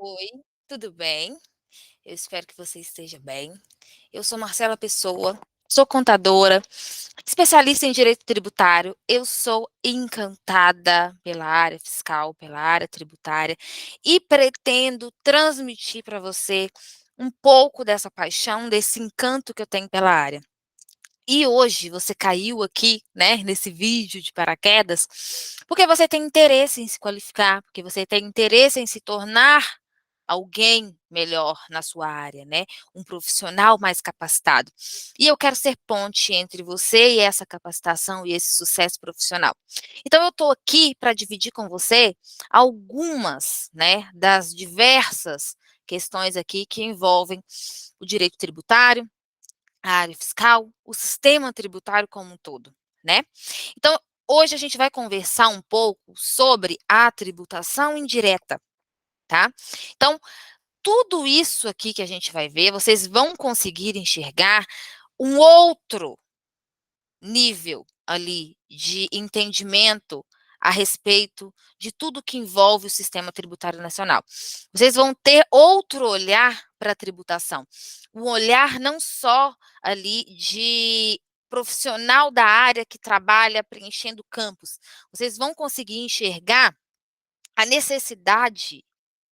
Oi, tudo bem? Eu espero que você esteja bem. Eu sou Marcela Pessoa, sou contadora, especialista em direito tributário. Eu sou encantada pela área fiscal, pela área tributária e pretendo transmitir para você um pouco dessa paixão, desse encanto que eu tenho pela área. E hoje você caiu aqui, né, nesse vídeo de paraquedas, porque você tem interesse em se qualificar, porque você tem interesse em se tornar alguém melhor na sua área, né, um profissional mais capacitado. E eu quero ser ponte entre você e essa capacitação e esse sucesso profissional. Então eu estou aqui para dividir com você algumas, né, das diversas questões aqui que envolvem o direito tributário, a área fiscal, o sistema tributário como um todo, né. Então, hoje a gente vai conversar um pouco sobre a tributação indireta, tá. Então, tudo isso aqui que a gente vai ver, vocês vão conseguir enxergar um outro nível ali de entendimento a respeito de tudo que envolve o sistema tributário nacional. Vocês vão ter outro olhar para a tributação, um olhar não só ali de profissional da área que trabalha preenchendo campos, vocês vão conseguir enxergar a necessidade,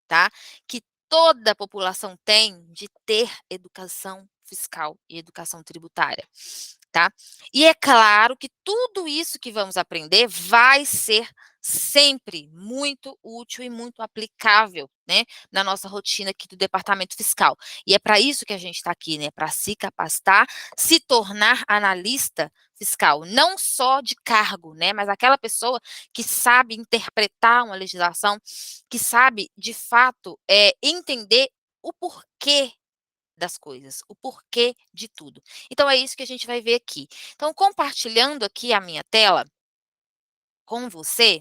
tá, que toda a população tem de ter educação fiscal e educação tributária, tá. E é claro que tudo isso que vamos aprender vai ser sempre muito útil e muito aplicável, né, na nossa rotina aqui do departamento fiscal. E é para isso que a gente está aqui, né, para se capacitar, se tornar analista fiscal, não só de cargo, né, mas aquela pessoa que sabe interpretar uma legislação, que sabe, de fato, entender o porquê das coisas, o porquê de tudo. Então é isso que a gente vai ver aqui. Então, compartilhando aqui a minha tela com você,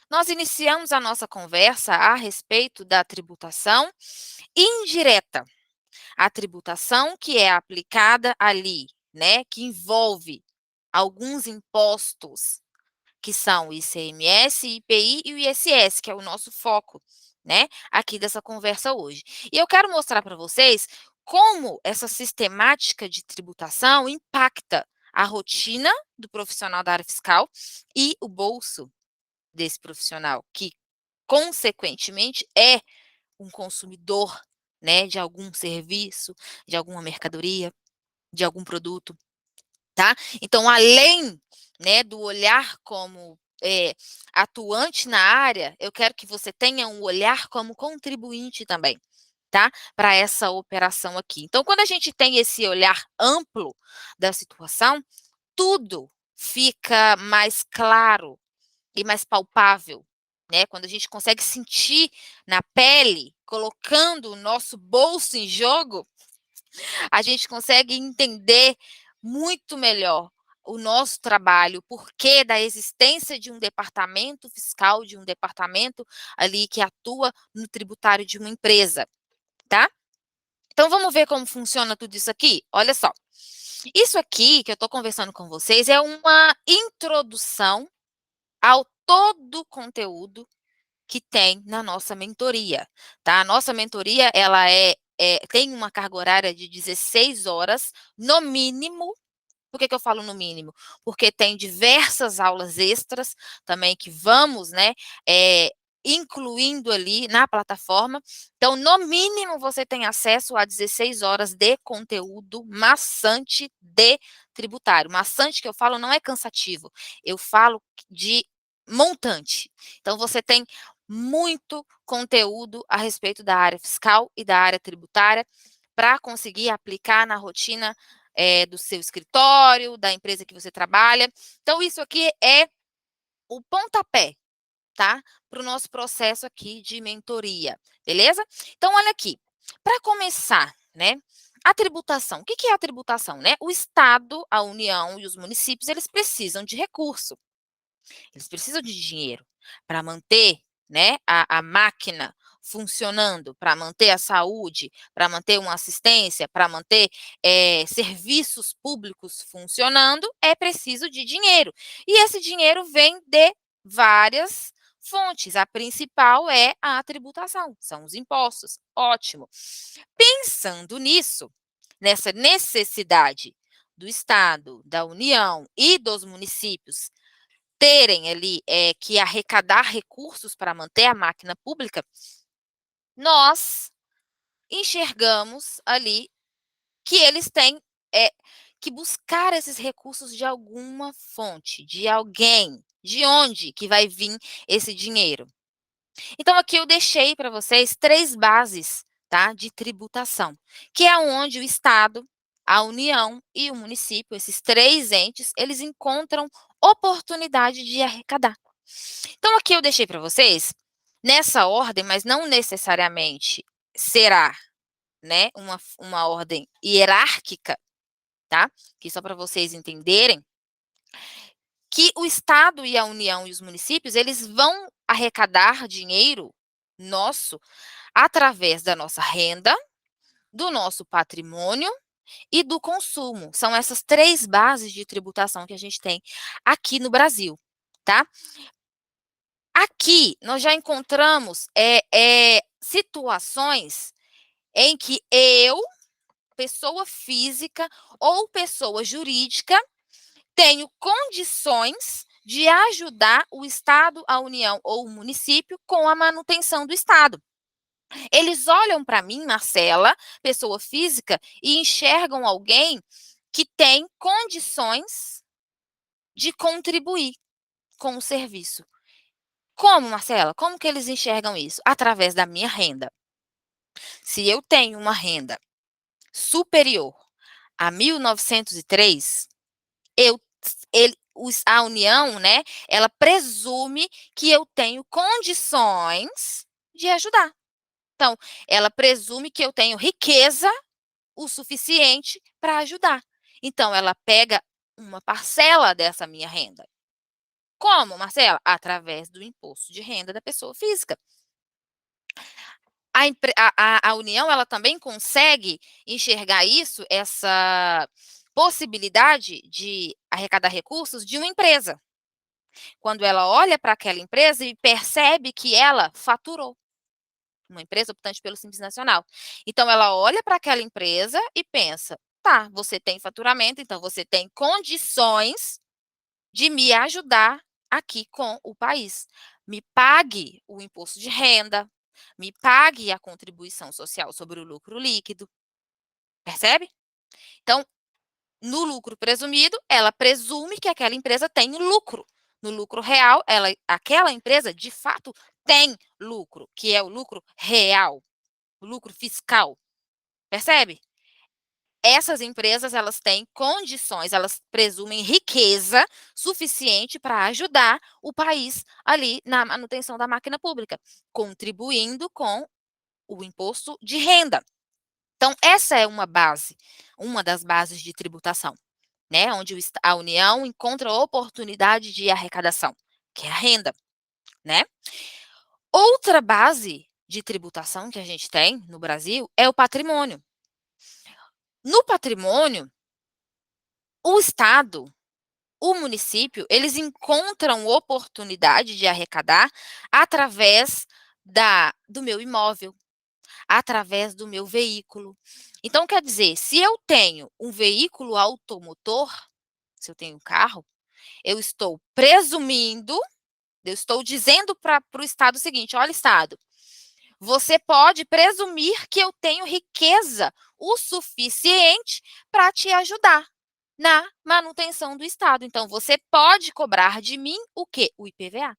nós iniciamos a nossa conversa a respeito da tributação indireta. A tributação que é aplicada ali, né, que envolve alguns impostos que são o ICMS, IPI e o ISS, que é o nosso foco, né, aqui dessa conversa hoje. E eu quero mostrar para vocês como essa sistemática de tributação impacta a rotina do profissional da área fiscal e o bolso desse profissional, que consequentemente é um consumidor, né, de algum serviço, de alguma mercadoria, de algum produto. Tá? Então, além, né, do olhar como, atuante na área, eu quero que você tenha um olhar como contribuinte também, tá? Para essa operação aqui. Então, quando a gente tem esse olhar amplo da situação, tudo fica mais claro e mais palpável, né? Quando a gente consegue sentir na pele, colocando o nosso bolso em jogo, a gente consegue entender muito melhor o nosso trabalho, o porquê da existência de um departamento fiscal, de um departamento ali que atua no tributário de uma empresa, tá? Então vamos ver como funciona tudo isso aqui? Olha só. Isso aqui que eu estou conversando com vocês é uma introdução ao todo o conteúdo que tem na nossa mentoria, tá? A nossa mentoria, ela tem uma carga horária de 16 horas, no mínimo. Por que que eu falo no mínimo? Porque tem diversas aulas extras também que vamos, né, incluindo ali na plataforma. Então, no mínimo, você tem acesso a 16 horas de conteúdo maçante de tributário. Maçante que eu falo não é cansativo, eu falo de montante. Então, você tem muito conteúdo a respeito da área fiscal e da área tributária para conseguir aplicar na rotina do seu escritório, da empresa que você trabalha. Então, isso aqui é o pontapé, tá? Para o nosso processo aqui de mentoria, beleza? Então, olha aqui, para começar, né? A tributação. O que que é a tributação, né? O Estado, a União e os municípios, eles precisam de recurso. Eles precisam de dinheiro para manter, né, a máquina funcionando, para manter a saúde, para manter uma assistência, para manter serviços públicos funcionando, é preciso de dinheiro. E esse dinheiro vem de várias fontes. A principal é a tributação, são os impostos. Ótimo. Pensando nisso, nessa necessidade do Estado, da União e dos municípios terem ali que arrecadar recursos para manter a máquina pública, nós enxergamos ali que eles têm que buscar esses recursos de alguma fonte, de alguém. De onde que vai vir esse dinheiro? Então, aqui eu deixei para vocês 3 bases, tá, de tributação, que é onde o Estado, a União e o município, esses 3 entes, eles encontram oportunidade de arrecadar. Então, aqui eu deixei para vocês, nessa ordem, mas não necessariamente será, né, uma ordem hierárquica, tá? Que só para vocês entenderem, que o Estado e a União e os municípios, eles vão arrecadar dinheiro nosso através da nossa renda, do nosso patrimônio e do consumo. São essas 3 bases de tributação que a gente tem aqui no Brasil, tá? Aqui nós já encontramos situações em que eu, pessoa física ou pessoa jurídica, tenho condições de ajudar o Estado, a União ou o município com a manutenção do Estado. Eles olham para mim, Marcela, pessoa física, e enxergam alguém que tem condições de contribuir com o serviço. Como, Marcela? Como que eles enxergam isso? Através da minha renda. Se eu tenho uma renda superior a 1.903, a União, né, ela presume que eu tenho condições de ajudar. Então, ela presume que eu tenho riqueza o suficiente para ajudar. Então, ela pega uma parcela dessa minha renda. Como, Marcela? Através do imposto de renda da pessoa física. A União, ela também consegue enxergar isso, essa possibilidade de arrecadar recursos de uma empresa. Quando ela olha para aquela empresa e percebe que ela faturou. Uma empresa optante pelo Simples Nacional. Então, ela olha para aquela empresa e pensa, tá, você tem faturamento, então você tem condições de me ajudar aqui com o país. Me pague o imposto de renda, me pague a contribuição social sobre o lucro líquido. Percebe? Então, no lucro presumido, ela presume que aquela empresa tem lucro. No lucro real, aquela empresa, de fato, tem lucro, que é o lucro real, o lucro fiscal. Percebe? Essas empresas, elas têm condições, elas presumem riqueza suficiente para ajudar o país ali na manutenção da máquina pública, contribuindo com o imposto de renda. Então, essa é uma das bases de tributação, né? Onde a União encontra oportunidade de arrecadação, que é a renda, né? Outra base de tributação que a gente tem no Brasil é o patrimônio. No patrimônio, o Estado, o município, eles encontram oportunidade de arrecadar através do meu imóvel, através do meu veículo. Então, quer dizer, se eu tenho um veículo automotor, se eu tenho um carro, eu estou presumindo, eu estou dizendo para o Estado o seguinte: olha, Estado, você pode presumir que eu tenho riqueza o suficiente para te ajudar na manutenção do Estado. Então, você pode cobrar de mim o quê? O IPVA.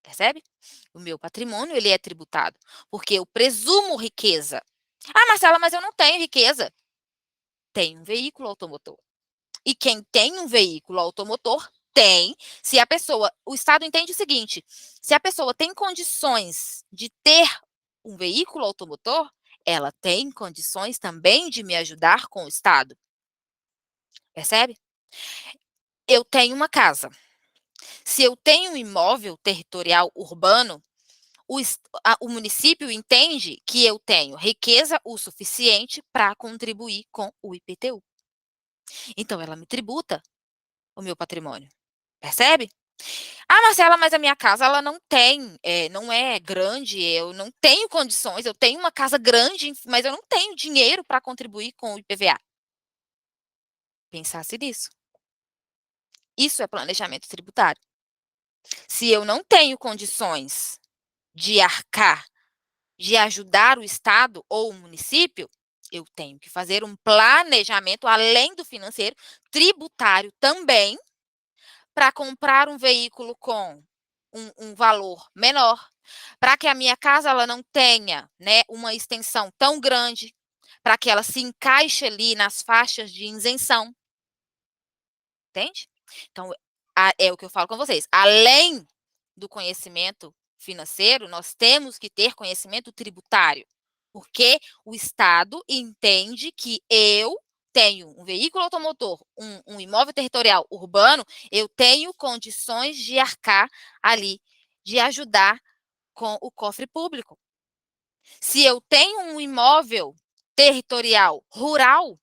Percebe? O meu patrimônio, ele é tributado, porque eu presumo riqueza. Ah, Marcela, mas eu não tenho riqueza. Tem um veículo automotor. E quem tem um veículo automotor tem. Se a pessoa, o Estado entende o seguinte: se a pessoa tem condições de ter um veículo automotor, ela tem condições também de me ajudar com o Estado. Percebe? Eu tenho uma casa. Se eu tenho um imóvel territorial urbano, o município entende que eu tenho riqueza o suficiente para contribuir com o IPTU. Então, ela me tributa o meu patrimônio. Percebe? Ah, Marcela, mas a minha casa ela não tem, não é grande, eu não tenho condições, eu tenho uma casa grande, mas eu não tenho dinheiro para contribuir com o IPVA. Pensasse nisso. Isso é planejamento tributário. Se eu não tenho condições de arcar, de ajudar o Estado ou o município, eu tenho que fazer um planejamento, além do financeiro, tributário também, para comprar um veículo com um valor menor, para que a minha casa ela não tenha, né, uma extensão tão grande, para que ela se encaixe ali nas faixas de isenção, entende? Então, é o que eu falo com vocês. Além do conhecimento financeiro, nós temos que ter conhecimento tributário, porque o Estado entende que eu tenho um veículo automotor, um imóvel territorial urbano, eu tenho condições de arcar ali, de ajudar com o cofre público. Se eu tenho um imóvel territorial rural,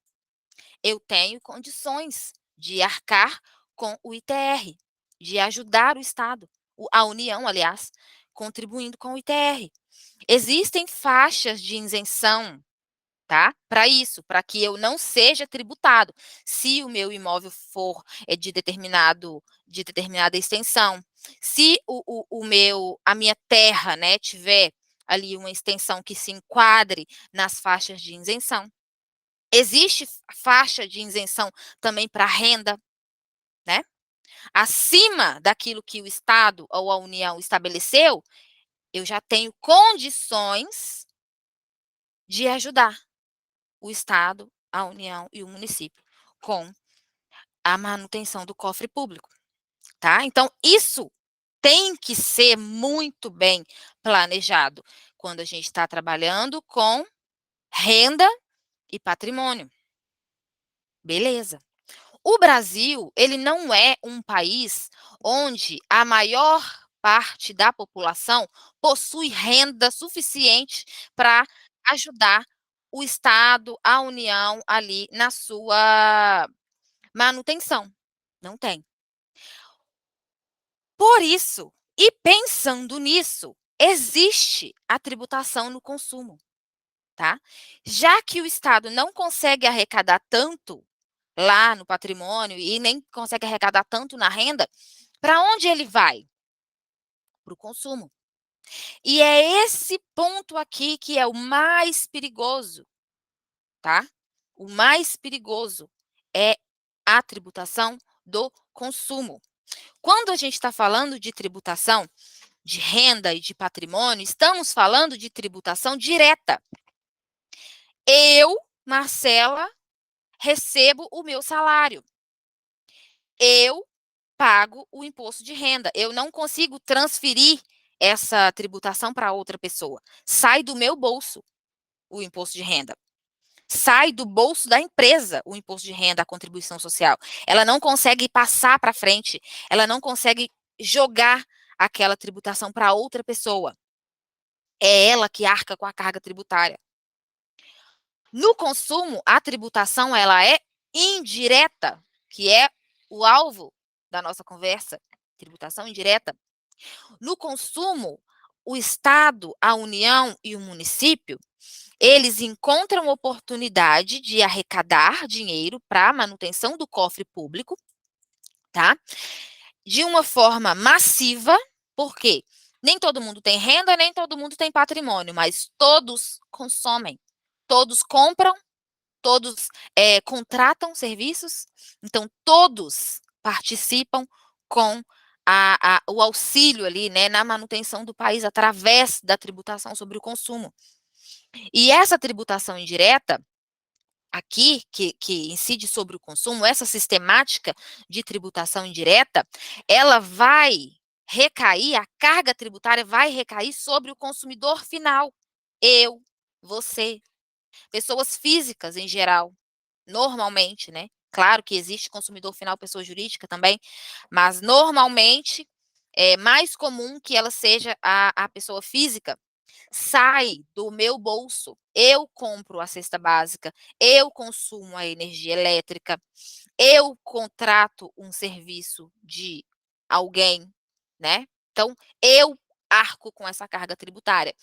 eu tenho condições de arcar com o ITR, de ajudar o Estado, a União, aliás, contribuindo com o ITR. Existem faixas de isenção, tá? Para isso, para que eu não seja tributado. Se o meu imóvel for de determinada extensão, se a minha terra, né, tiver ali uma extensão que se enquadre nas faixas de isenção. Existe faixa de isenção também para renda, né? Acima daquilo que o Estado ou a União estabeleceu, eu já tenho condições de ajudar o Estado, a União e o município com a manutenção do cofre público, tá? Então, isso tem que ser muito bem planejado quando a gente está trabalhando com renda e patrimônio. Beleza. O Brasil, ele não é um país onde a maior parte da população possui renda suficiente para ajudar o Estado, a União ali na sua manutenção. Não tem. Por isso, e pensando nisso, existe a tributação no consumo, tá? Já que o Estado não consegue arrecadar tanto lá no patrimônio e nem consegue arrecadar tanto na renda, para onde ele vai? Para o consumo. E é esse ponto aqui que é o mais perigoso, tá? O mais perigoso é a tributação do consumo. Quando a gente está falando de tributação de renda e de patrimônio, estamos falando de tributação direta. Eu, Marcela, recebo o meu salário. Eu pago o imposto de renda. Eu não consigo transferir essa tributação para outra pessoa. Sai do meu bolso o imposto de renda. Sai do bolso da empresa o imposto de renda, a contribuição social. Ela não consegue passar para frente, ela não consegue jogar aquela tributação para outra pessoa. É ela que arca com a carga tributária. No consumo, a tributação ela é indireta, que é o alvo da nossa conversa, tributação indireta. No consumo, o Estado, a União e o município, eles encontram oportunidade de arrecadar dinheiro para a manutenção do cofre público, tá? De uma forma massiva, porque nem todo mundo tem renda, nem todo mundo tem patrimônio, mas todos consomem, todos compram, todos contratam serviços, então todos participam com o auxílio ali, né, na manutenção do país através da tributação sobre o consumo. E essa tributação indireta, aqui, que incide sobre o consumo, essa sistemática de tributação indireta, ela vai recair, a carga tributária vai recair sobre o consumidor final. Eu, você, pessoas físicas em geral, normalmente, né? Claro que existe consumidor final, pessoa jurídica também, mas normalmente é mais comum que ela seja a pessoa física. Sai do meu bolso, eu compro a cesta básica, eu consumo a energia elétrica, eu contrato um serviço de alguém, né? Então, eu arco com essa carga tributária.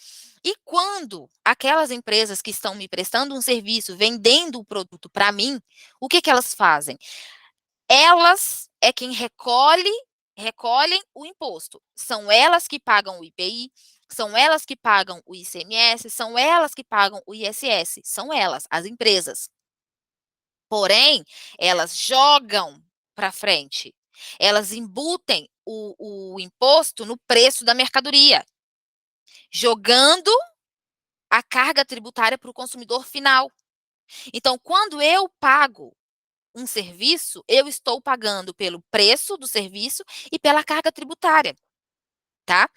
E quando aquelas empresas que estão me prestando um serviço, vendendo o produto para mim, o que elas fazem? Elas é quem recolhem o imposto. São elas que pagam o IPI, são elas que pagam o ICMS, são elas que pagam o ISS, são elas, as empresas. Porém, elas jogam para frente, elas embutem o imposto no preço da mercadoria, jogando a carga tributária para o consumidor final. Então, quando eu pago um serviço, eu estou pagando pelo preço do serviço e pela carga tributária, tá?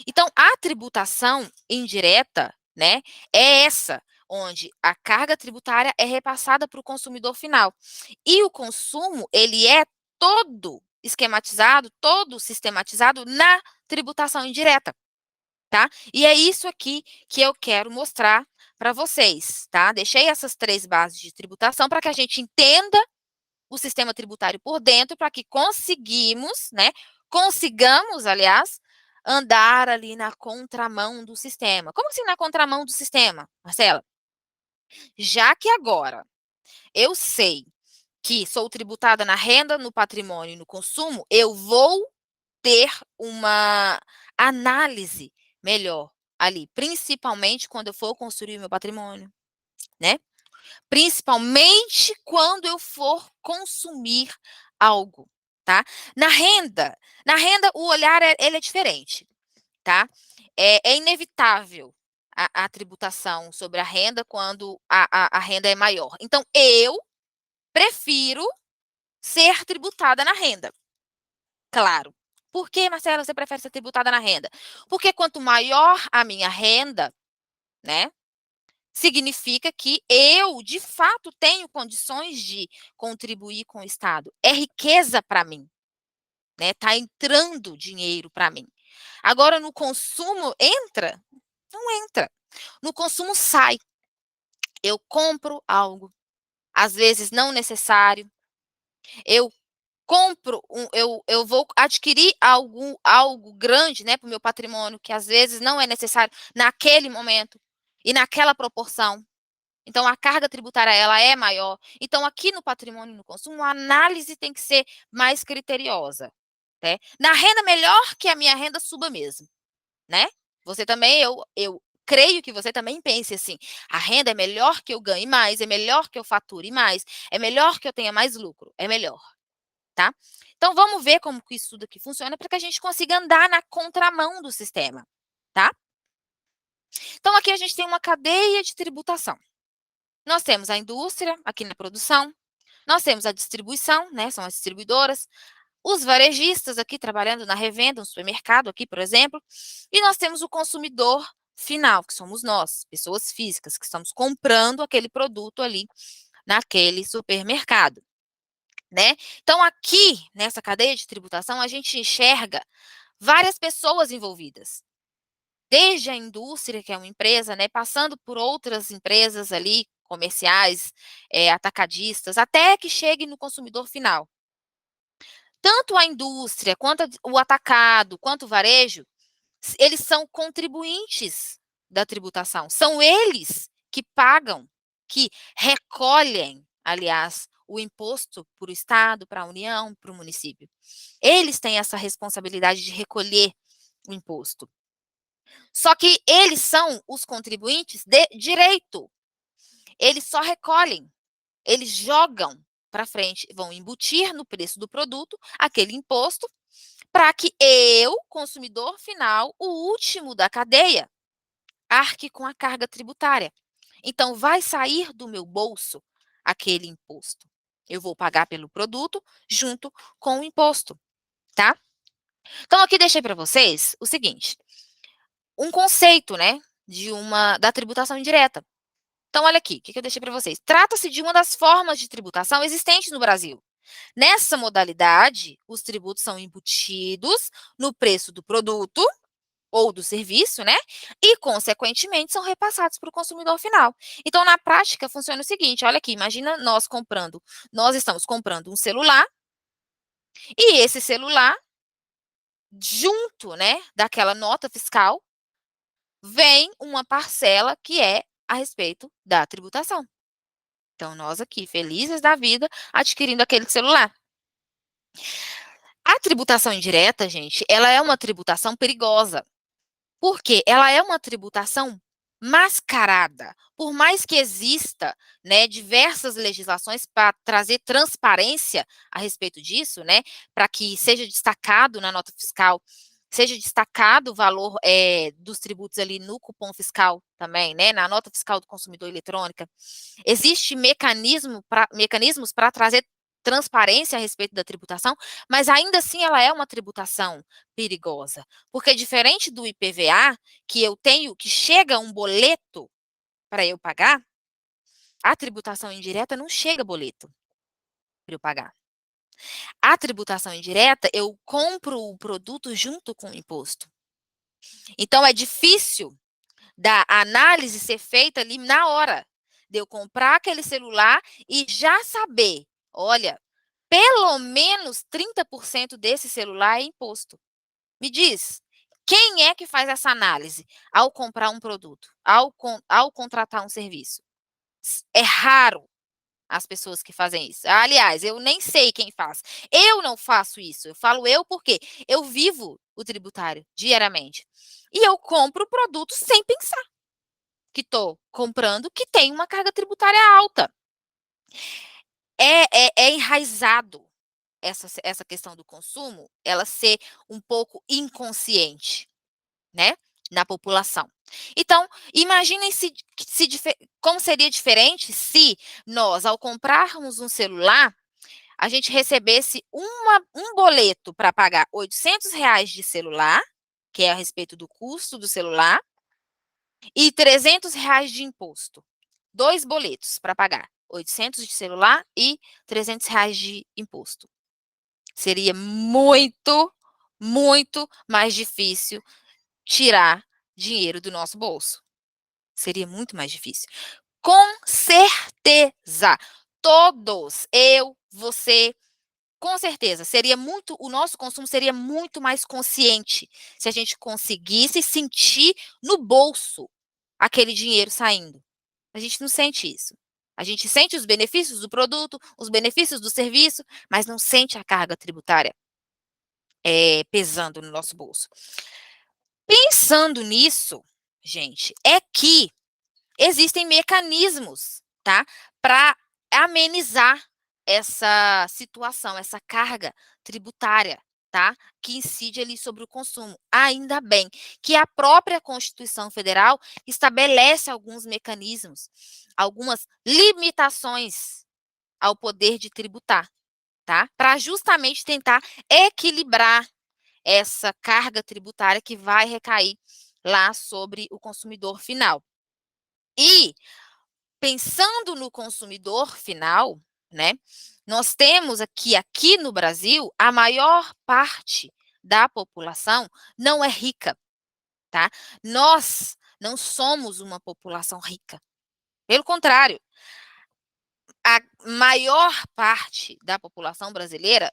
Então, a tributação indireta, né, é essa, onde a carga tributária é repassada para o consumidor final. E o consumo, ele é todo esquematizado, todo sistematizado na tributação indireta, tá? E é isso aqui que eu quero mostrar para vocês, tá? Deixei essas 3 bases de tributação para que a gente entenda o sistema tributário por dentro, para que consigamos, aliás, andar ali na contramão do sistema. Como assim na contramão do sistema, Marcela? Já que agora eu sei que sou tributada na renda, no patrimônio e no consumo, eu vou ter uma análise melhor ali, principalmente quando eu for construir meu patrimônio, né? Principalmente quando eu for consumir algo, tá? Na renda o olhar ele é diferente, tá? É inevitável a tributação sobre a renda quando a renda é maior. Então, eu prefiro ser tributada na renda. Claro. Por que, Marcela, você prefere ser tributada na renda? Porque quanto maior a minha renda, né? Significa que eu, de fato, tenho condições de contribuir com o Estado. É riqueza para mim, né? Tá entrando dinheiro para mim. Agora, no consumo, entra? Não entra. No consumo, sai. Eu compro algo, às vezes não necessário. Eu eu vou adquirir algo grande, né, para o meu patrimônio, que às vezes não é necessário naquele momento e naquela proporção. Então, a carga tributária ela é maior. Então, aqui no patrimônio e no consumo, a análise tem que ser mais criteriosa. Né? Na renda, melhor que a minha renda suba mesmo. Né? Você também, eu creio que você também pense assim, a renda é melhor que eu ganhe mais, é melhor que eu fature mais, é melhor que eu tenha mais lucro, é melhor. Tá? Então, vamos ver como que isso tudo aqui funciona para que a gente consiga andar na contramão do sistema. Tá? Então, aqui a gente tem uma cadeia de tributação. Nós temos a indústria aqui na produção, nós temos a distribuição, né, são as distribuidoras, os varejistas aqui trabalhando na revenda, no supermercado aqui, por exemplo, e nós temos o consumidor final, que somos nós, pessoas físicas, que estamos comprando aquele produto ali naquele supermercado, né? Então, aqui, nessa cadeia de tributação, a gente enxerga várias pessoas envolvidas, desde a indústria, que é uma empresa, né, passando por outras empresas ali, comerciais, atacadistas, até que chegue no consumidor final. Tanto a indústria, quanto o atacado, quanto o varejo, eles são contribuintes da tributação. São eles que pagam, que recolhem, aliás, o imposto para o Estado, para a União, para o município. Eles têm essa responsabilidade de recolher o imposto. Só que eles são os contribuintes de direito. Eles só recolhem, eles jogam para frente, vão embutir no preço do produto aquele imposto para que eu, consumidor final, o último da cadeia, arque com a carga tributária. Então, vai sair do meu bolso aquele imposto. Eu vou pagar pelo produto junto com o imposto, tá? Então, aqui deixei para vocês o seguinte, um conceito, né, da tributação indireta. Então, olha aqui, o que eu deixei para vocês. Trata-se de uma das formas de tributação existentes no Brasil. Nessa modalidade, os tributos são embutidos no preço do produto ou do serviço, né? E, consequentemente, são repassados para o consumidor final. Então, na prática, funciona o seguinte, olha aqui, imagina nós estamos comprando um celular, e esse celular junto, né, daquela nota fiscal, vem uma parcela que é a respeito da tributação. Então, nós aqui, felizes da vida, adquirindo aquele celular. A tributação indireta, gente, ela é uma tributação perigosa. Porque ela é uma tributação mascarada. Por mais que exista, né, diversas legislações para trazer transparência a respeito disso, né, para que seja destacado na nota fiscal, seja destacado o valor dos tributos ali no cupom fiscal também, né, na nota fiscal do consumidor eletrônica. Existe mecanismos para trazer transparência a respeito da tributação, mas ainda assim ela é uma tributação perigosa, porque diferente do IPVA, que eu tenho, que chega um boleto para eu pagar, a tributação indireta não chega boleto para eu pagar. A tributação indireta, eu compro o produto junto com o imposto. Então é difícil da análise ser feita ali na hora de eu comprar aquele celular e já saber, olha, pelo menos 30% desse celular é imposto. Me diz, quem é que faz essa análise ao comprar um produto, ao contratar um serviço? É raro as pessoas que fazem isso. Aliás, eu nem sei quem faz. Eu não faço isso. Eu falo eu porque eu vivo o tributário diariamente. E eu compro o produto sem pensar que estou comprando que tem uma carga tributária alta. É enraizado essa questão do consumo, ela ser um pouco inconsciente, né, na população. Então, imaginem como seria diferente se nós, ao comprarmos um celular, a gente recebesse um boleto para pagar R$ 800 de celular, que é a respeito do custo do celular, e R$ 300 de imposto. 2 boletos para pagar, 800 de celular e R$ 300 de imposto. Seria muito, muito mais difícil tirar dinheiro do nosso bolso. Seria muito mais difícil. Com certeza, todos, eu, você, com certeza, o nosso consumo seria muito mais consciente se a gente conseguisse sentir no bolso aquele dinheiro saindo. A gente não sente isso. A gente sente os benefícios do produto, os benefícios do serviço, mas não sente a carga tributária pesando no nosso bolso. Pensando nisso, gente, é que existem mecanismos, tá, para amenizar essa situação, essa carga tributária, tá, que incide ali sobre o consumo. Ainda bem que a própria Constituição Federal estabelece alguns mecanismos, algumas limitações ao poder de tributar, tá, para justamente tentar equilibrar essa carga tributária que vai recair lá sobre o consumidor final. E pensando no consumidor final, né, nós temos aqui no Brasil, a maior parte da população não é rica, tá? Nós não somos uma população rica. Pelo contrário, a maior parte da população brasileira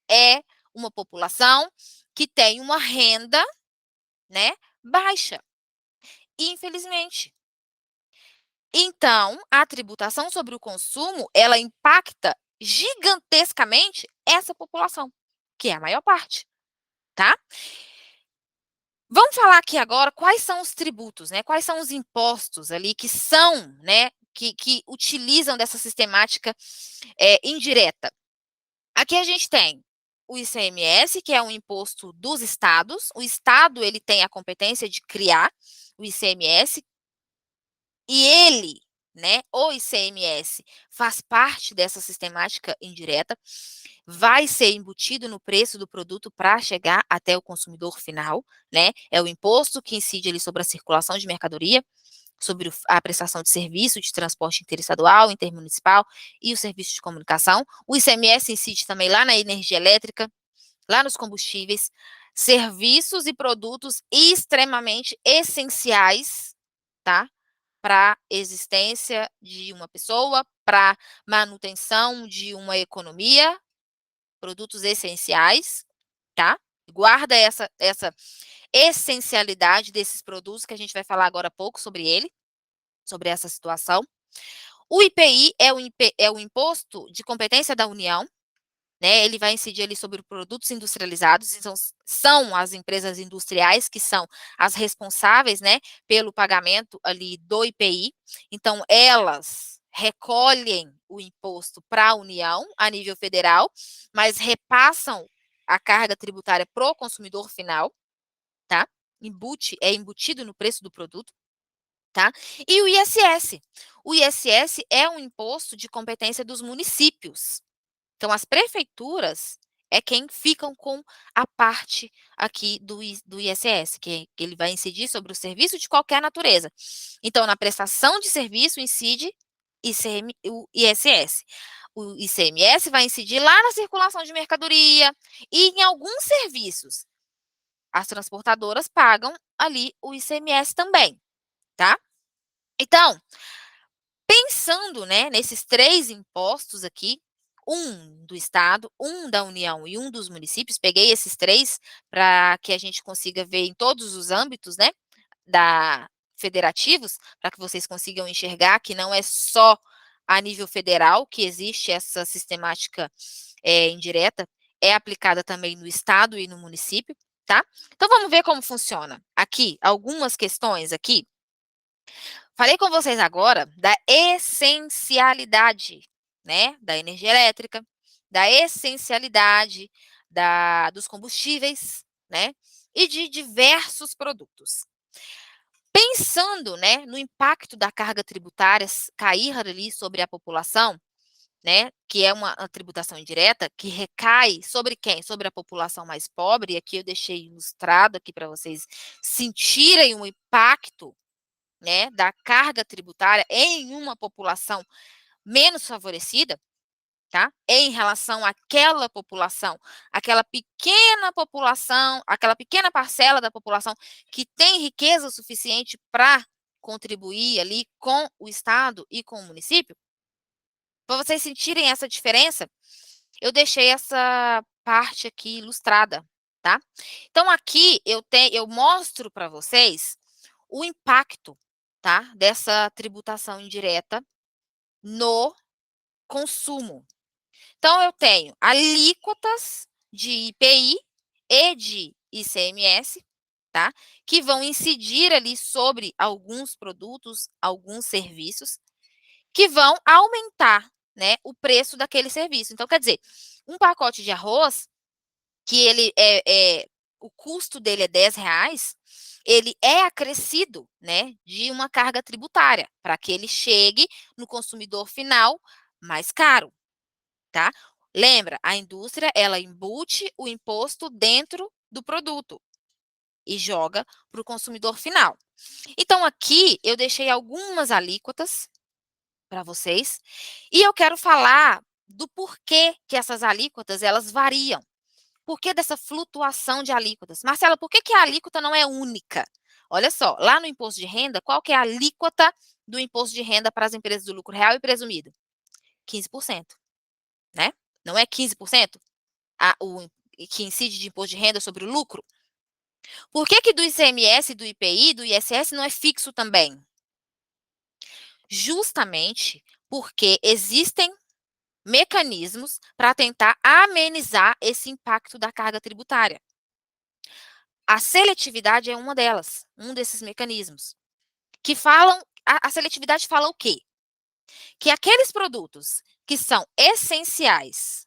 é uma população que tem uma renda, né, baixa. Infelizmente. Então, a tributação sobre o consumo, ela impacta gigantescamente essa população, que é a maior parte, tá? Vamos falar aqui agora quais são os tributos, né? Quais são os impostos ali que são, né, que utilizam dessa sistemática indireta. Aqui a gente tem o ICMS, que é um imposto dos estados. O estado, ele tem a competência de criar o ICMS, e ele, né, o ICMS, faz parte dessa sistemática indireta, vai ser embutido no preço do produto para chegar até o consumidor final, né? É o imposto que incide ali sobre a circulação de mercadoria, sobre a prestação de serviço de transporte interestadual, intermunicipal e o serviço de comunicação. O ICMS incide também lá na energia elétrica, lá nos combustíveis, serviços e produtos extremamente essenciais, tá? Para a existência de uma pessoa, para manutenção de uma economia, produtos essenciais, tá? guarda essa essencialidade desses produtos, que a gente vai falar agora há pouco sobre ele, sobre essa situação. O IPI é o Imposto de Competência da União, né? Ele vai incidir ali sobre produtos industrializados, então são as empresas industriais que são as responsáveis, né, pelo pagamento ali do IPI. Então, elas recolhem o imposto para a União a nível federal, mas repassam a carga tributária para o consumidor final, tá? É embutido no preço do produto, tá? E o ISS. O ISS é um imposto de competência dos municípios. Então, as prefeituras é quem ficam com a parte aqui do ISS, que ele vai incidir sobre o serviço de qualquer natureza. Então, na prestação de serviço incide o ISS. O ICMS vai incidir lá na circulação de mercadoria e em alguns serviços. As transportadoras pagam ali o ICMS também, tá? Então, pensando, né, nesses 3 impostos aqui, um do estado, um da União e um dos municípios, peguei esses 3 para que a gente consiga ver em todos os âmbitos, né, federativos, para que vocês consigam enxergar que não é só a nível federal que existe essa sistemática indireta, é aplicada também no estado e no município, tá? Então vamos ver como funciona. Aqui, algumas questões aqui. Falei com vocês agora da essencialidade, né, da energia elétrica, da essencialidade dos combustíveis, né, e de diversos produtos. Pensando, né, no impacto da carga tributária cair ali sobre a população, né, que é uma tributação indireta, que recai sobre quem? Sobre a população mais pobre, e aqui eu deixei ilustrado aqui para vocês sentirem o impacto, né, da carga tributária em uma população menos favorecida, tá? Em relação àquela população, aquela pequena parcela da população que tem riqueza suficiente para contribuir ali com o estado e com o município. Para vocês sentirem essa diferença, eu deixei essa parte aqui ilustrada, tá? Então aqui eu mostro para vocês o impacto, tá, dessa tributação indireta no consumo. Então, eu tenho alíquotas de IPI e de ICMS, tá, que vão incidir ali sobre alguns produtos, alguns serviços, que vão aumentar, né, o preço daquele serviço. Então, quer dizer, um pacote de arroz, que ele o custo dele é R$ 10, ele é acrescido, né, de uma carga tributária, para que ele chegue no consumidor final mais caro, tá? Lembra, a indústria, ela embute o imposto dentro do produto e joga para o consumidor final. Então, aqui eu deixei algumas alíquotas para vocês, e eu quero falar do porquê que essas alíquotas, elas variam. Por que dessa flutuação de alíquotas? Marcela, por que a alíquota não é única? Olha só, lá no imposto de renda, qual que é a alíquota do imposto de renda para as empresas do lucro real e presumido? 15%, né? Não é 15% o que incide de imposto de renda sobre o lucro? Por que do ICMS, do IPI, do ISS não é fixo também? Justamente porque existem mecanismos para tentar amenizar esse impacto da carga tributária. A seletividade é uma delas, um desses mecanismos, que falam, a seletividade fala o quê? Que aqueles produtos que são essenciais,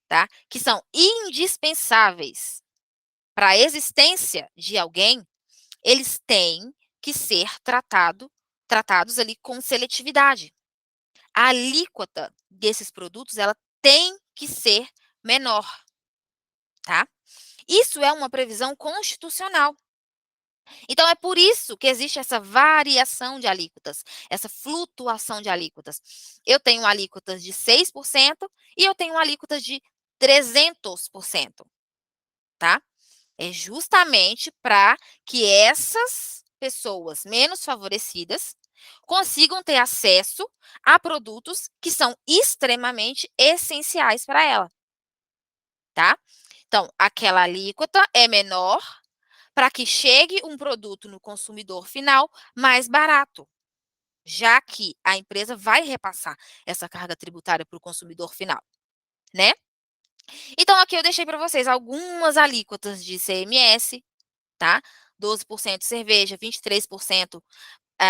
tá? Que são indispensáveis para a existência de alguém, eles têm que ser tratados ali com seletividade. A alíquota desses produtos, ela tem que ser menor, tá? Isso é uma previsão constitucional. Então, é por isso que existe essa variação de alíquotas, essa flutuação de alíquotas. Eu tenho alíquotas de 6% e eu tenho alíquotas de 300%, tá? É justamente para que essas pessoas menos favorecidas consigam ter acesso a produtos que são extremamente essenciais para ela, tá? Então, aquela alíquota é menor para que chegue um produto no consumidor final mais barato, já que a empresa vai repassar essa carga tributária para o consumidor final, né? Então, aqui eu deixei para vocês algumas alíquotas de ICMS, tá? 12% de cerveja, 23%,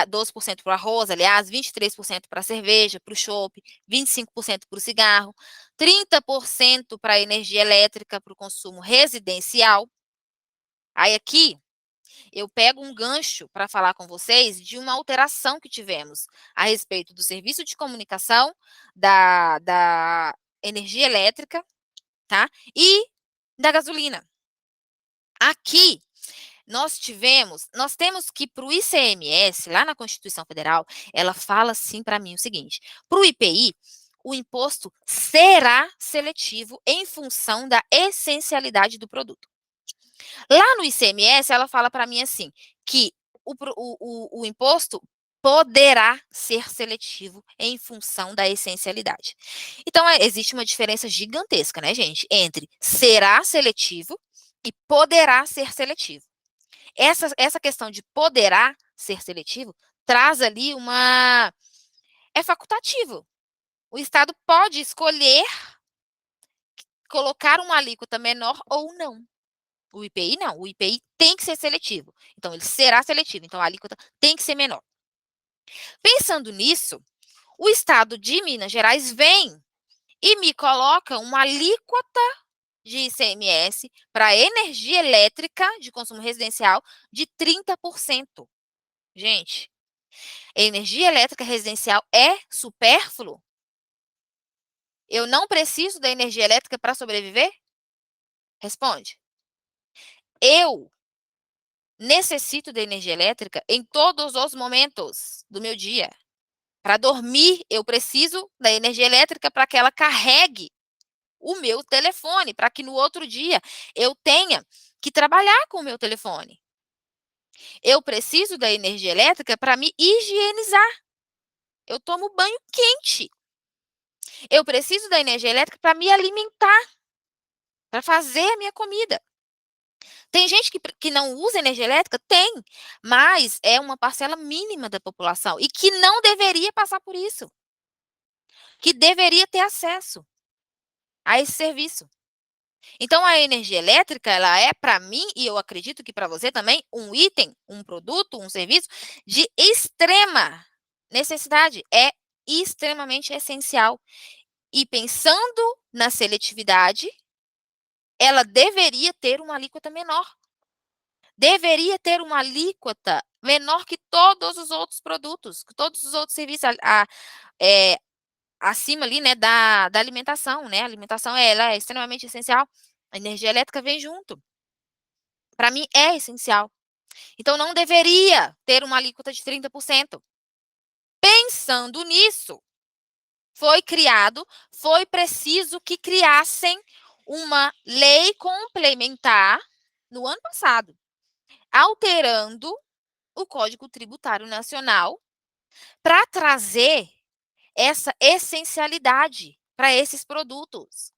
12% para o arroz, aliás, 23% para a cerveja, para o chopp, 25% para o cigarro, 30% para a energia elétrica, para o consumo residencial. Aí aqui eu pego um gancho para falar com vocês de uma alteração que tivemos a respeito do serviço de comunicação, da energia elétrica, tá? E da gasolina. Aqui, nós temos que para o ICMS, lá na Constituição Federal, ela fala assim para mim o seguinte: para o IPI, o imposto será seletivo em função da essencialidade do produto. Lá no ICMS, ela fala para mim assim, que o imposto poderá ser seletivo em função da essencialidade. Então, existe uma diferença gigantesca, né, gente, entre será seletivo e poderá ser seletivo. Essa questão de poderá ser seletivo traz ali uma... É facultativo. O Estado pode escolher colocar uma alíquota menor ou não. O IPI não, o IPI tem que ser seletivo. Então, ele será seletivo, então a alíquota tem que ser menor. Pensando nisso, o Estado de Minas Gerais vem e me coloca uma alíquota de ICMS para energia elétrica de consumo residencial de 30%. Gente, energia elétrica residencial é supérfluo? Eu não preciso da energia elétrica para sobreviver? Responde. Eu necessito da energia elétrica em todos os momentos do meu dia. Para dormir, eu preciso da energia elétrica para que ela carregue o meu telefone, para que no outro dia eu tenha que trabalhar com o meu telefone. Eu preciso da energia elétrica para me higienizar. Eu tomo banho quente. Eu preciso da energia elétrica para me alimentar, para fazer a minha comida. Tem gente que não usa energia elétrica? Tem, mas é uma parcela mínima da população e que não deveria passar por isso, que deveria ter acesso a esse serviço. Então, a energia elétrica, ela é, para mim, e eu acredito que para você também, um item, um produto, um serviço de extrema necessidade. É extremamente essencial. E pensando na seletividade, ela deveria ter uma alíquota menor. Deveria ter uma alíquota menor que todos os outros produtos, que todos os outros serviços acima ali, né, da alimentação, né? A alimentação ela é extremamente essencial. A energia elétrica vem junto. Para mim, é essencial. Então, não deveria ter uma alíquota de 30%. Pensando nisso, foi preciso que criassem uma lei complementar no ano passado, alterando o Código Tributário Nacional para trazer essa essencialidade para esses produtos.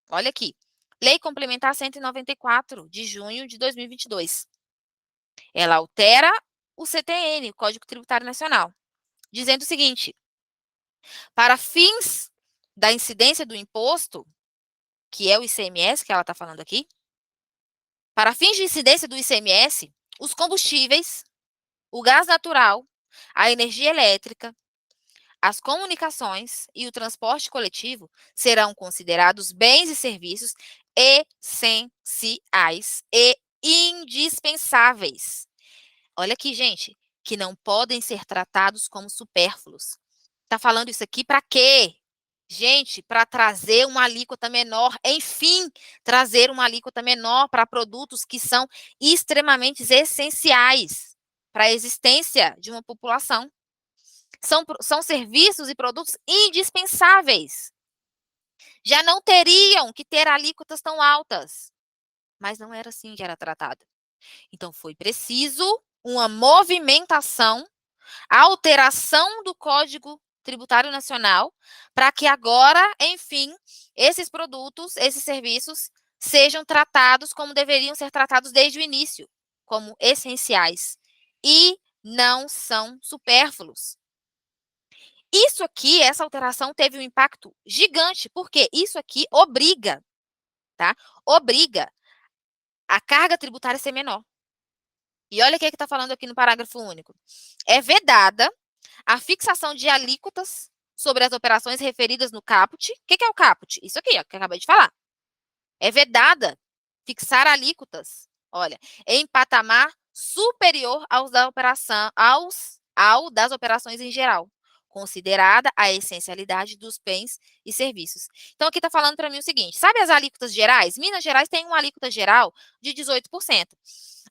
Olha aqui, Lei Complementar 194, de junho de 2022. Ela altera o CTN, o Código Tributário Nacional, dizendo o seguinte: para fins da incidência do imposto, que é o ICMS que ela está falando aqui, para fins de incidência do ICMS, os combustíveis, o gás natural, a energia elétrica, as comunicações e o transporte coletivo serão considerados bens e serviços essenciais e indispensáveis. Olha aqui, gente, que não podem ser tratados como supérfluos. Tá falando isso aqui para quê? Gente, para trazer uma alíquota menor, enfim, trazer uma alíquota menor para produtos que são extremamente essenciais para a existência de uma população. São serviços e produtos indispensáveis. Já não teriam que ter alíquotas tão altas. Mas não era assim que era tratado. Então, foi preciso uma movimentação, alteração do Código Tributário Nacional, para que agora, enfim, esses produtos, esses serviços sejam tratados como deveriam ser tratados desde o início, como essenciais, e não são supérfluos. Isso aqui, essa alteração teve um impacto gigante, porque isso aqui obriga, tá? Obriga a carga tributária a ser menor. E olha o que está falando aqui no parágrafo único. É vedada a fixação de alíquotas sobre as operações referidas no caput. O que é o caput? Isso aqui, ó, que eu acabei de falar. É vedada fixar alíquotas, olha, em patamar superior aos da operação, ao das operações em geral, considerada a essencialidade dos bens e serviços. Então, aqui está falando para mim o seguinte, sabe as alíquotas gerais? Minas Gerais tem uma alíquota geral de 18%.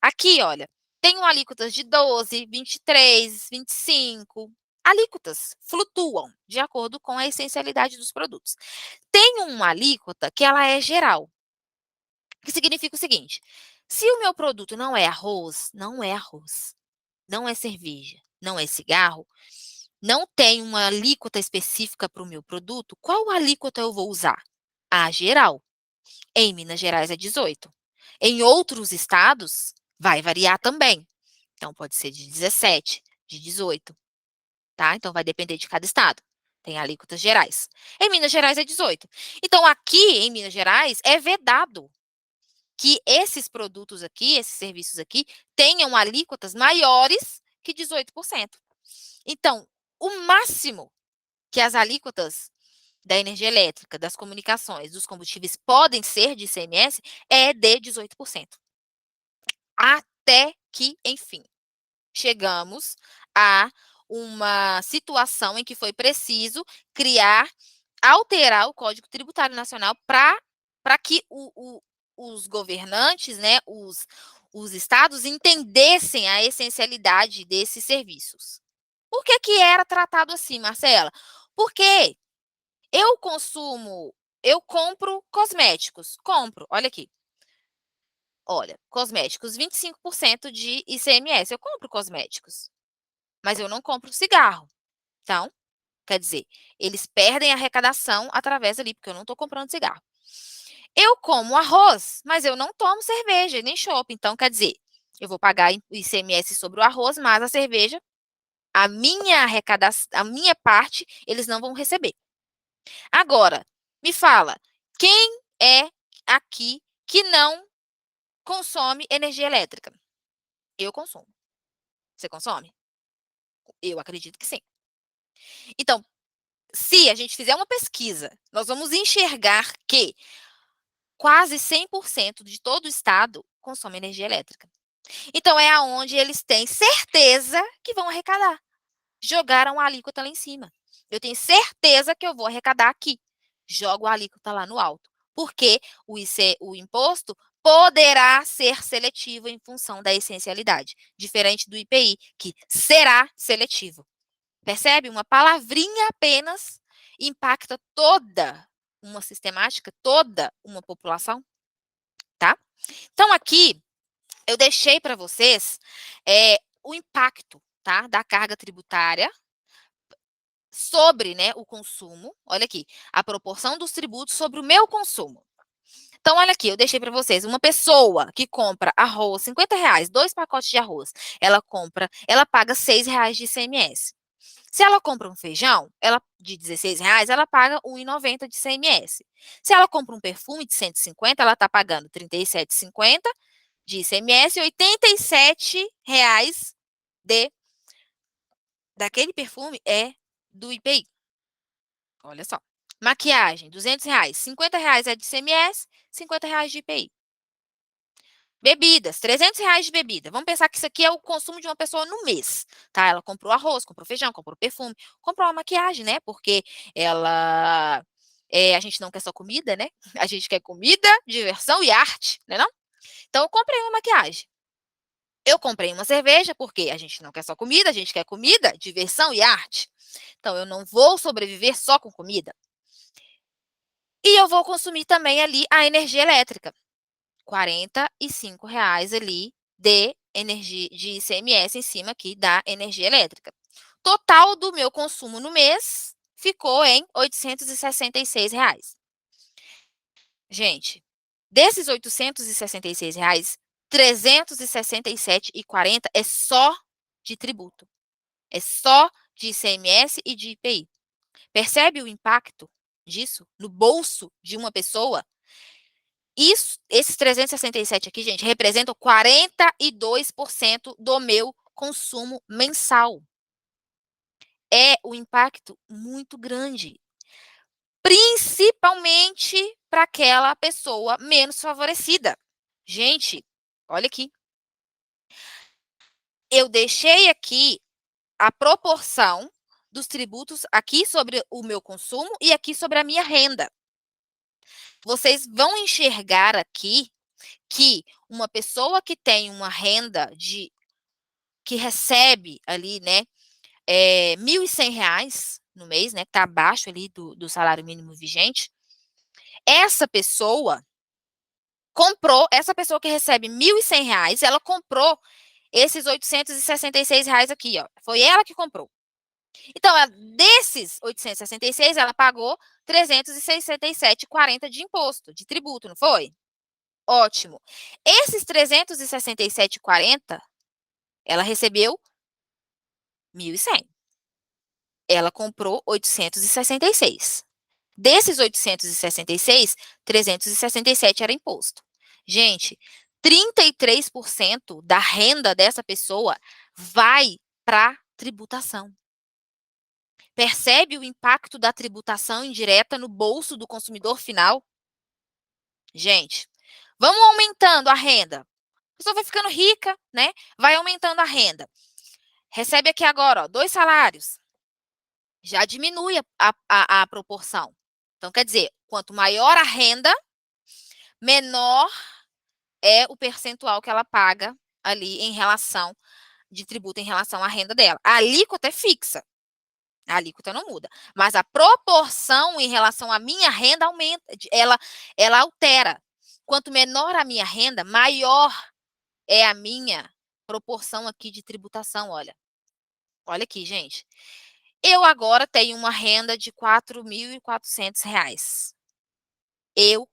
Aqui, olha, tem uma alíquotas de 12, 23, 25. Alíquotas flutuam de acordo com a essencialidade dos produtos. Tem uma alíquota que ela é geral, que significa o seguinte, se o meu produto não é arroz, não é arroz, não é cerveja, não é cigarro, não tem uma alíquota específica para o meu produto, qual alíquota eu vou usar? A geral. Em Minas Gerais é 18. Em outros estados, vai variar também. Então, pode ser de 17, de 18, tá? Então, vai depender de cada estado. Tem alíquotas gerais. Em Minas Gerais é 18. Então, aqui em Minas Gerais é vedado que esses produtos aqui, esses serviços aqui, tenham alíquotas maiores que 18%. Então, o máximo que as alíquotas da energia elétrica, das comunicações, dos combustíveis podem ser de ICMS é de 18%. Até que, enfim, chegamos a uma situação em que foi preciso alterar o Código Tributário Nacional para que os governantes, né, os estados entendessem a essencialidade desses serviços. Por que era tratado assim, Marcela? Porque eu compro cosméticos, olha aqui. Olha, cosméticos, 25% de ICMS. Eu compro cosméticos, mas eu não compro cigarro. Então, quer dizer, eles perdem a arrecadação através ali, porque eu não estou comprando cigarro. Eu como arroz, mas eu não tomo cerveja, nem chopp. Então, quer dizer, eu vou pagar o ICMS sobre o arroz, mas a cerveja, a minha arrecadação, a minha parte, eles não vão receber. Agora, me fala, quem é aqui que não consome energia elétrica? Eu consumo. Você consome? Eu acredito que sim. Então, se a gente fizer uma pesquisa, nós vamos enxergar que quase 100% de todo o estado consome energia elétrica. Então, é aonde eles têm certeza que vão arrecadar. Jogaram a alíquota lá em cima. Eu tenho certeza que eu vou arrecadar aqui. Jogo a alíquota lá no alto. Porque o imposto poderá ser seletivo em função da essencialidade, diferente do IPI, que será seletivo. Percebe? Uma palavrinha apenas impacta toda uma sistemática, toda uma população, tá? Então, aqui, eu deixei para vocês o impacto, tá, da carga tributária sobre, né, o consumo. Olha aqui, a proporção dos tributos sobre o meu consumo. Então, olha aqui, eu deixei para vocês, uma pessoa que compra arroz, R$ 50, 2 pacotes de arroz, ela paga R$ 6 de ICMS. Se ela compra um feijão, de R$ 16, ela paga R$ 1,90 de ICMS. Se ela compra um perfume de 150, ela está pagando R$ 37,50 de ICMS e R$ 87 daquele perfume é do IPI. Olha só. Maquiagem, R$ 200, R$ 50 é de ICMS, R$ 50 de IPI. Bebidas, R$ 300 de bebida. Vamos pensar que isso aqui é o consumo de uma pessoa no mês, tá? Ela comprou arroz, comprou feijão, comprou perfume, comprou uma maquiagem, né? Porque a gente não quer só comida, né? A gente quer comida, diversão e arte, né não? Então, eu comprei uma maquiagem. Eu comprei uma cerveja, porque a gente não quer só comida, a gente quer comida, diversão e arte. Então, eu não vou sobreviver só com comida. E eu vou consumir também ali a energia elétrica. R$ 45 ali de energia de ICMS em cima aqui da energia elétrica. Total do meu consumo no mês ficou em R$ 866. Gente, Desses R$ 866, R$ 367,40 é só de tributo. É só de ICMS e de IPI. Percebe o impacto disso no bolso de uma pessoa? Isso, esses 367 aqui, gente, representam 42% do meu consumo mensal. É um impacto muito grande, principalmente para aquela pessoa menos favorecida. Gente, olha aqui. Eu deixei aqui a proporção dos tributos aqui sobre o meu consumo e aqui sobre a minha renda. Vocês vão enxergar aqui que uma pessoa que tem uma renda que recebe ali, né, R$ 1.100 no mês, né, que está abaixo ali do salário mínimo vigente, essa pessoa que recebe R$ 1.100, ela comprou esses R$ 866 aqui, ó. Foi ela que comprou. Então, desses 866, ela pagou 367,40 de imposto, de tributo, não foi? Ótimo. Esses 367,40, ela recebeu 1.100. Ela comprou 866. Desses 866, 367 era imposto. Gente, 33% da renda dessa pessoa vai para tributação. Percebe o impacto da tributação indireta no bolso do consumidor final? Gente, vamos aumentando a renda. A pessoa vai ficando rica, né? Vai aumentando a renda. Recebe aqui agora, ó, 2 salários. Já diminui a proporção. Então, quer dizer, quanto maior a renda, menor é o percentual que ela paga ali em relação de tributo em relação à renda dela. A alíquota é fixa. A alíquota não muda. Mas a proporção em relação à minha renda aumenta, ela altera. Quanto menor a minha renda, maior é a minha proporção aqui de tributação, olha. Olha aqui, gente. Eu agora tenho uma renda de R$ 4.400. Eu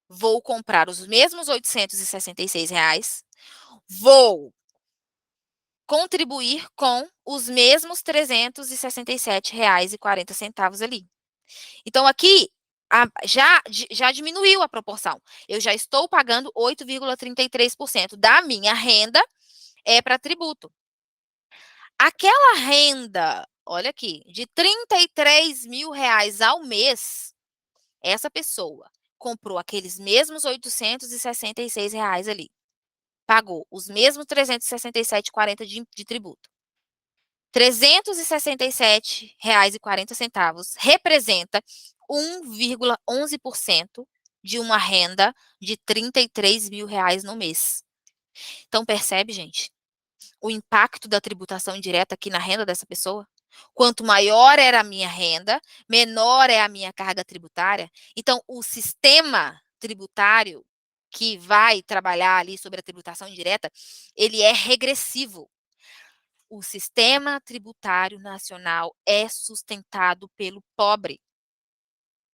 vou comprar os mesmos R$ 866, vou contribuir com os mesmos R$ 367,40 ali. Então, aqui já diminuiu a proporção. Eu já estou pagando 8,33% da minha renda para tributo. Aquela renda, olha aqui, de R$ 33.000 ao mês, essa pessoa comprou aqueles mesmos R$ 866 ali. Pagou os mesmos 367,40 de tributo. R$ 367,40 representa 1,11% de uma renda de R$ 33.000 no mês. Então, percebe, gente, o impacto da tributação indireta aqui na renda dessa pessoa? Quanto maior era a minha renda, menor é a minha carga tributária. Então, o sistema tributário que vai trabalhar ali sobre a tributação indireta, ele é regressivo. O sistema tributário nacional é sustentado pelo pobre,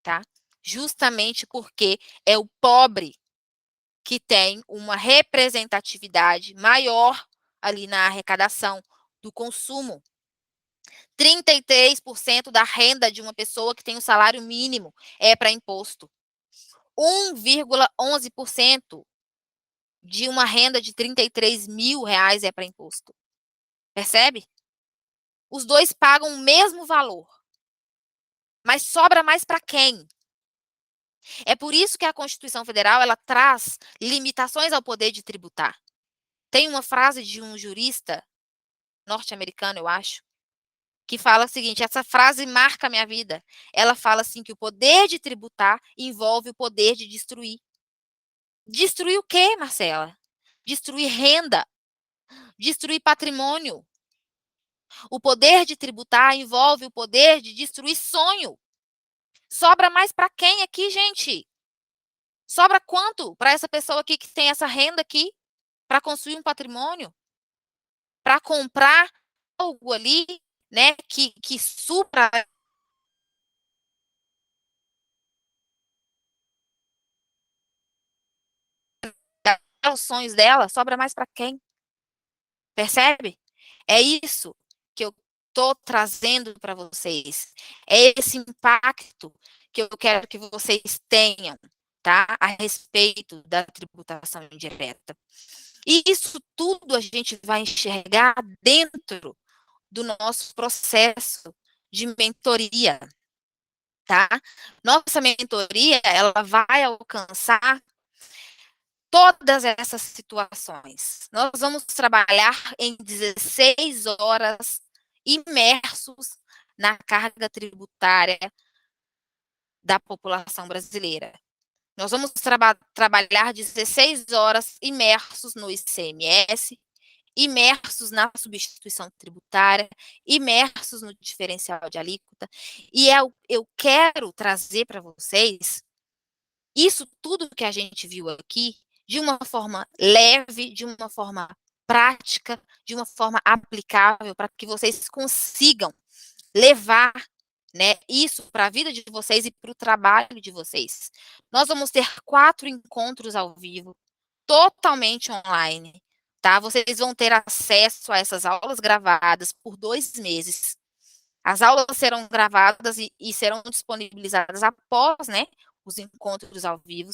tá? Justamente porque é o pobre que tem uma representatividade maior ali na arrecadação do consumo. 33% da renda de uma pessoa que tem um salário mínimo é para imposto. 1,11% de uma renda de R$ 33.000 é para imposto. Percebe? Os dois pagam o mesmo valor. Mas sobra mais para quem? É por isso que a Constituição Federal ela traz limitações ao poder de tributar. Tem uma frase de um jurista norte-americano, eu acho, que fala o seguinte, essa frase marca a minha vida. Ela fala assim que o poder de tributar envolve o poder de destruir. Destruir o quê, Marcela? Destruir renda, destruir patrimônio. O poder de tributar envolve o poder de destruir sonho. Sobra mais para quem aqui, gente? Sobra quanto para essa pessoa aqui que tem essa renda aqui para construir um patrimônio? Para comprar algo ali, né, que supra a. os sonhos dela, sobra mais para quem? Percebe? É isso que eu estou trazendo para vocês. É esse impacto que eu quero que vocês tenham, tá? A respeito da tributação indireta. E isso tudo a gente vai enxergar dentro do nosso processo de mentoria, tá? Nossa mentoria, ela vai alcançar todas essas situações. Nós vamos trabalhar em 16 horas imersos na carga tributária da população brasileira. Nós vamos trabalhar 16 horas imersos no ICMS, imersos na substituição tributária, imersos no diferencial de alíquota, e eu quero trazer para vocês isso tudo que a gente viu aqui de uma forma leve, de uma forma prática, de uma forma aplicável, para que vocês consigam levar, né, isso para a vida de vocês e para o trabalho de vocês. Nós vamos ter 4 encontros ao vivo, totalmente online, tá? Vocês vão ter acesso a essas aulas gravadas por 2 meses. As aulas serão gravadas e serão disponibilizadas após, né, os encontros ao vivo.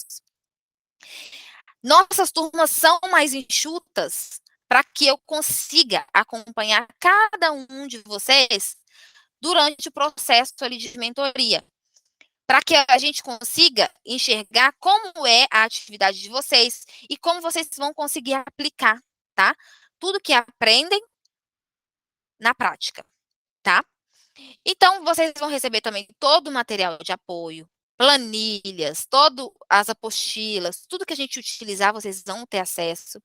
Nossas turmas são mais enxutas para que eu consiga acompanhar cada um de vocês durante o processo ali de mentoria, para que a gente consiga enxergar como é a atividade de vocês e como vocês vão conseguir aplicar, tá? Tudo que aprendem na prática, tá? Então, vocês vão receber também todo o material de apoio, planilhas, todas as apostilas, tudo que a gente utilizar, vocês vão ter acesso.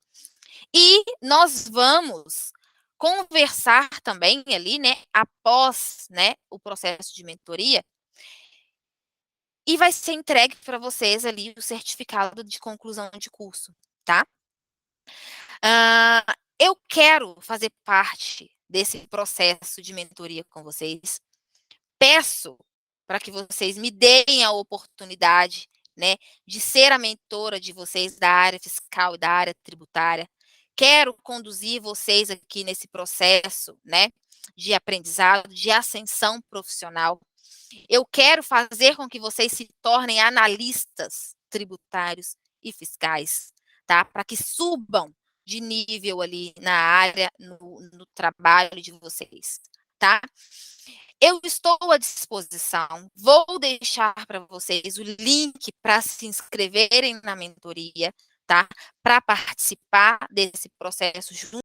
E nós vamos conversar também ali, né, após, né, o processo de mentoria, e vai ser entregue para vocês ali o certificado de conclusão de curso, tá? Eu quero fazer parte desse processo de mentoria com vocês. Peço para que vocês me deem a oportunidade, né, de ser a mentora de vocês da área fiscal e da área tributária. Quero conduzir vocês aqui nesse processo, né, de aprendizado, de ascensão profissional. Eu quero fazer com que vocês se tornem analistas tributários e fiscais, tá? Para que subam de nível ali na área, no trabalho de vocês, tá? Eu estou à disposição, vou deixar para vocês o link para se inscreverem na mentoria, tá? Para participar desse processo junto